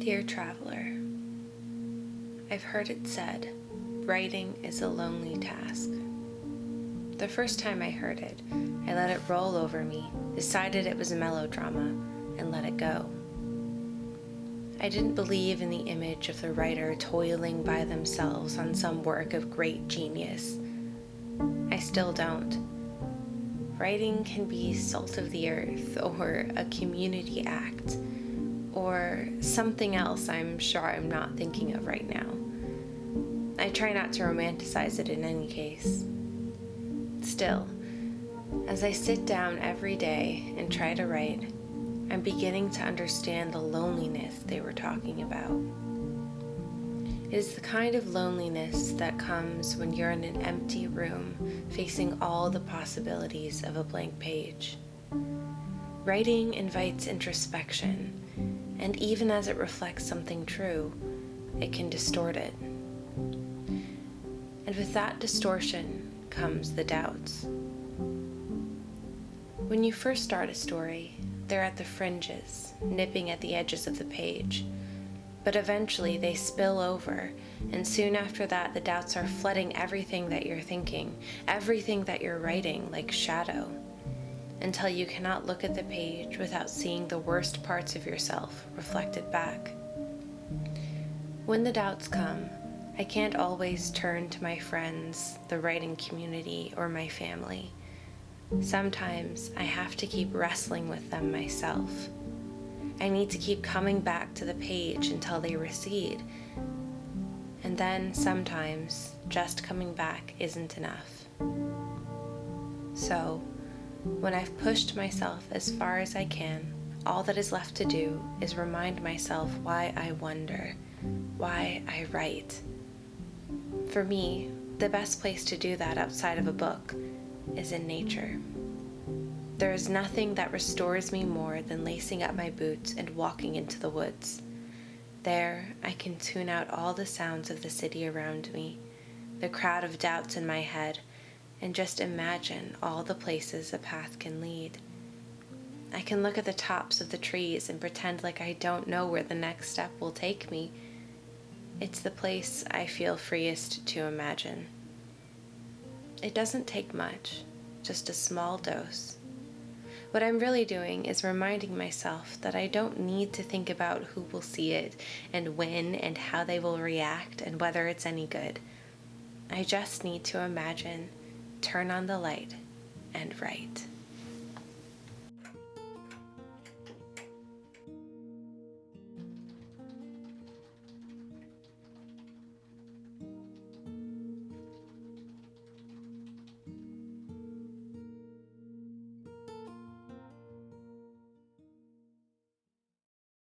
Dear traveler, I've heard it said, writing is a lonely task. The first time I heard it, I let it roll over me, decided it was a melodrama, and let it go. I didn't believe in the image of the writer toiling by themselves on some work of great genius. I still don't. Writing can be salt of the earth, or a community act, or something else I'm sure I'm not thinking of right now. I try not to romanticize it in any case. Still, as I sit down every day and try to write, I'm beginning to understand the loneliness they were talking about. It is the kind of loneliness that comes when you're in an empty room facing all the possibilities of a blank page. Writing invites introspection, and even as it reflects something true, it can distort it. And with that distortion comes the doubts. When you first start a story, they're at the fringes, nipping at the edges of the page. But eventually they spill over, and soon after that the doubts are flooding everything that you're thinking, everything that you're writing, like shadow, until you cannot look at the page without seeing the worst parts of yourself reflected back. When the doubts come, I can't always turn to my friends, the writing community, or my family. Sometimes I have to keep wrestling with them myself. I need to keep coming back to the page until they recede. And then sometimes just coming back isn't enough. So, when I've pushed myself as far as I can, all that is left to do is remind myself why I wonder, why I write. For me, the best place to do that outside of a book is in nature. There is nothing that restores me more than lacing up my boots and walking into the woods. There, I can tune out all the sounds of the city around me, the crowd of doubts in my head, and just imagine all the places a path can lead. I can look at the tops of the trees and pretend like I don't know where the next step will take me. It's the place I feel freest to imagine. It doesn't take much, just a small dose. What I'm really doing is reminding myself that I don't need to think about who will see it and when and how they will react and whether it's any good. I just need to imagine, turn on the light, and write.